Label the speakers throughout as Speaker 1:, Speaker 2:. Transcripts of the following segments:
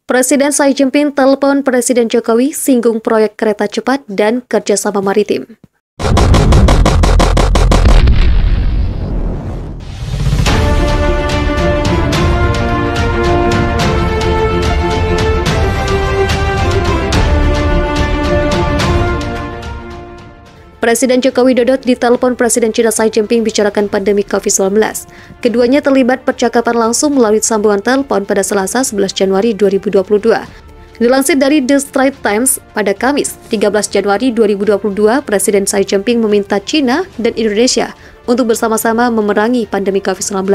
Speaker 1: Presiden Xi Jinping telepon Presiden Jokowi singgung proyek kereta cepat dan kerjasama maritim. Presiden Joko Widodo ditelepon Presiden China Xi Jinping bicarakan pandemi COVID-19. Keduanya terlibat percakapan langsung melalui sambungan telepon pada Selasa 11 Januari 2022. Dilansir dari The Straits Times, pada Kamis 13 Januari 2022, Presiden Xi Jinping meminta China dan Indonesia untuk bersama-sama memerangi pandemi COVID-19.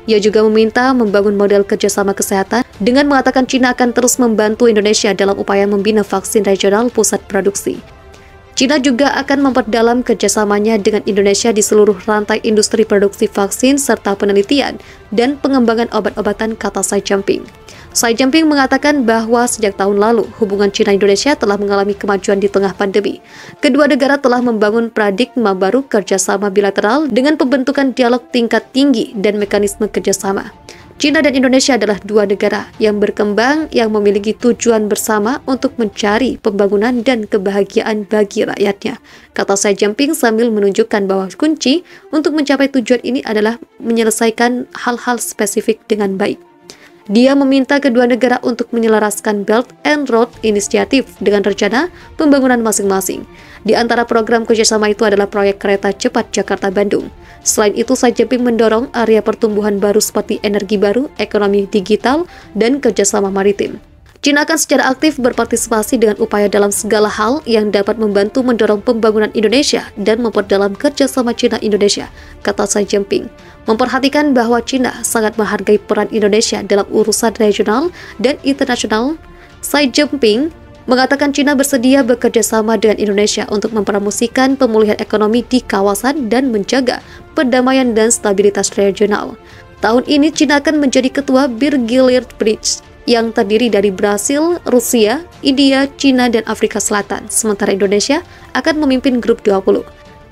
Speaker 1: Ia juga meminta membangun model kerjasama kesehatan dengan mengatakan China akan terus membantu Indonesia dalam upaya membina vaksin regional pusat produksi. China juga akan memperdalam kerjasamanya dengan Indonesia di seluruh rantai industri produksi vaksin serta penelitian dan pengembangan obat-obatan, kata Xi Jinping. Xi Jinping mengatakan bahwa sejak tahun lalu hubungan China-Indonesia telah mengalami kemajuan di tengah pandemi. Kedua negara telah membangun paradigma baru kerjasama bilateral dengan pembentukan dialog tingkat tinggi dan mekanisme kerjasama. China dan Indonesia adalah dua negara yang berkembang yang memiliki tujuan bersama untuk mencari pembangunan dan kebahagiaan bagi rakyatnya, kata Xi Jinping sambil menunjukkan bahwa kunci untuk mencapai tujuan ini adalah menyelesaikan hal-hal spesifik dengan baik. Dia meminta kedua negara untuk menyelaraskan Belt and Road Initiative dengan rencana pembangunan masing-masing. Di antara program kerjasama itu adalah proyek kereta cepat Jakarta-Bandung. Selain itu, Xi Jinping mendorong area pertumbuhan baru seperti energi baru, ekonomi digital, dan kerjasama maritim. China akan secara aktif berpartisipasi dengan upaya dalam segala hal yang dapat membantu mendorong pembangunan Indonesia dan memperdalam kerjasama China-Indonesia, kata Xi Jinping. Memperhatikan bahwa China sangat menghargai peran Indonesia dalam urusan regional dan internasional, Xi Jinping mengatakan China bersedia bekerja sama dengan Indonesia untuk mempromosikan pemulihan ekonomi di kawasan dan menjaga perdamaian dan stabilitas regional. Tahun ini China akan menjadi ketua Birgilir Bridge yang terdiri dari Brasil, Rusia, India, China, dan Afrika Selatan. Sementara Indonesia akan memimpin grup 20.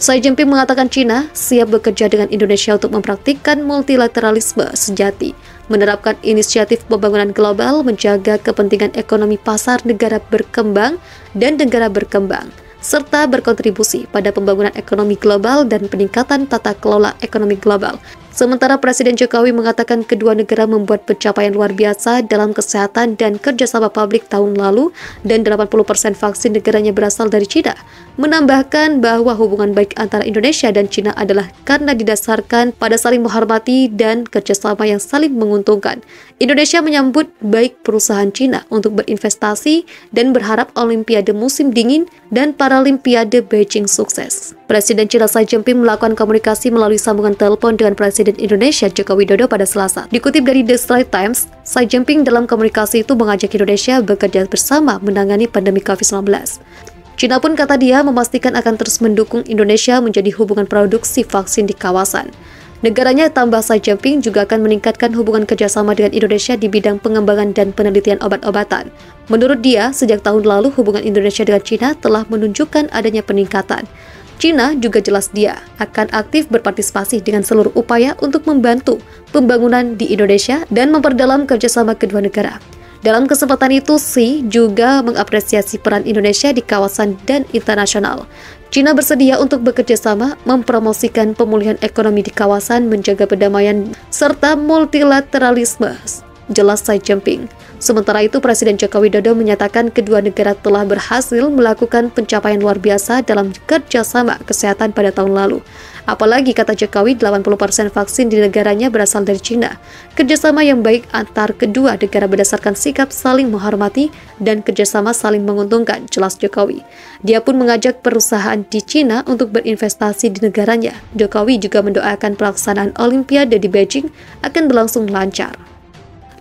Speaker 1: Xi Jinping mengatakan China siap bekerja dengan Indonesia untuk mempraktikkan multilateralisme sejati, menerapkan inisiatif pembangunan global, menjaga kepentingan ekonomi pasar negara berkembang dan negara berkembang, serta berkontribusi pada pembangunan ekonomi global dan peningkatan tata kelola ekonomi global. Sementara Presiden Jokowi mengatakan kedua negara membuat pencapaian luar biasa dalam kesehatan dan kerjasama publik tahun lalu dan 80% vaksin negaranya berasal dari China. Menambahkan bahwa hubungan baik antara Indonesia dan China adalah karena didasarkan pada saling menghormati dan kerjasama yang saling menguntungkan. Indonesia menyambut baik perusahaan China untuk berinvestasi dan berharap Olimpiade musim dingin dan Paralimpiade Beijing sukses. Presiden China Xi Jinping melakukan komunikasi melalui sambungan telepon dengan Presiden Indonesia Joko Widodo pada Selasa. Dikutip dari The Straits Times, Xi Jinping dalam komunikasi itu mengajak Indonesia bekerja bersama menangani pandemi COVID-19. China pun, kata dia, memastikan akan terus mendukung Indonesia menjadi hubungan produksi vaksin di kawasan. Negaranya, tambah Xi Jinping, juga akan meningkatkan hubungan kerjasama dengan Indonesia di bidang pengembangan dan penelitian obat-obatan. Menurut dia, sejak tahun lalu hubungan Indonesia dengan China telah menunjukkan adanya peningkatan. China juga jelas dia akan aktif berpartisipasi dengan seluruh upaya untuk membantu pembangunan di Indonesia dan memperdalam kerjasama kedua negara. Dalam kesempatan itu, Xi juga mengapresiasi peran Indonesia di kawasan dan internasional. China bersedia untuk bekerja sama, mempromosikan pemulihan ekonomi di kawasan, menjaga perdamaian, serta multilateralisme, jelas Xi Jinping. Sementara itu, Presiden Joko Widodo menyatakan kedua negara telah berhasil melakukan pencapaian luar biasa dalam kerjasama kesehatan pada tahun lalu. Apalagi, kata Jokowi, 80% vaksin di negaranya berasal dari China. Kerjasama yang baik antar kedua negara berdasarkan sikap saling menghormati dan kerjasama saling menguntungkan, jelas Jokowi. Dia pun mengajak perusahaan di China untuk berinvestasi di negaranya. Jokowi juga mendoakan pelaksanaan Olimpiade di Beijing akan berlangsung lancar.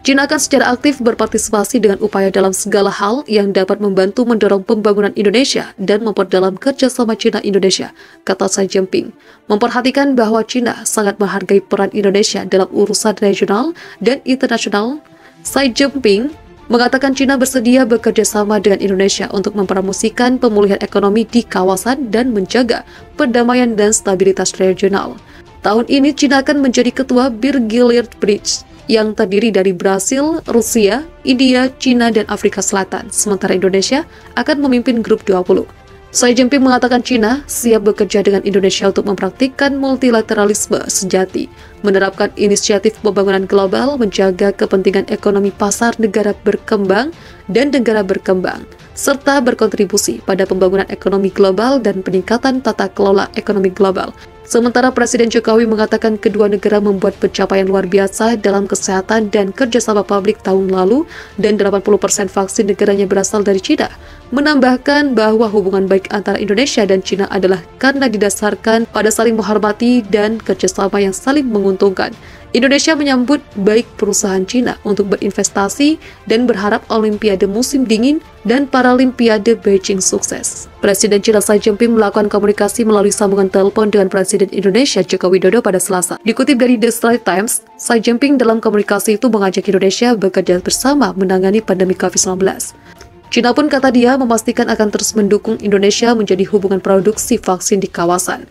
Speaker 1: China akan secara aktif berpartisipasi dengan upaya dalam segala hal yang dapat membantu mendorong pembangunan Indonesia dan memperdalam kerjasama China-Indonesia, kata Xi Jinping. Memperhatikan bahwa China sangat menghargai peran Indonesia dalam urusan regional dan internasional, Xi Jinping mengatakan China bersedia bekerja sama dengan Indonesia untuk mempromosikan pemulihan ekonomi di kawasan dan menjaga perdamaian dan stabilitas regional. Tahun ini China akan menjadi ketua Birgilir Bridge yang terdiri dari Brasil, Rusia, India, China, dan Afrika Selatan. Sementara Indonesia akan memimpin grup 20. Xi Jinping mengatakan China siap bekerja dengan Indonesia untuk mempraktikkan multilateralisme sejati, menerapkan inisiatif pembangunan global, menjaga kepentingan ekonomi pasar negara berkembang dan negara berkembang, serta berkontribusi pada pembangunan ekonomi global dan peningkatan tata kelola ekonomi global. Sementara Presiden Jokowi mengatakan kedua negara membuat pencapaian luar biasa dalam kesehatan dan kerjasama publik tahun lalu dan 80% vaksin negaranya berasal dari China. Menambahkan bahwa hubungan baik antara Indonesia dan China adalah karena didasarkan pada saling menghormati dan kerjasama yang saling menguntungkan. Indonesia menyambut baik perusahaan China untuk berinvestasi dan berharap Olimpiade musim dingin dan Paralimpiade Beijing sukses. Presiden China Xi Jinping melakukan komunikasi melalui sambungan telepon dengan Presiden Indonesia Joko Widodo pada Selasa. Dikutip dari The Straits Times, Xi Jinping dalam komunikasi itu mengajak Indonesia bekerja bersama menangani pandemi COVID-19. China pun kata dia memastikan akan terus mendukung Indonesia menjadi hubungan produksi vaksin di kawasan.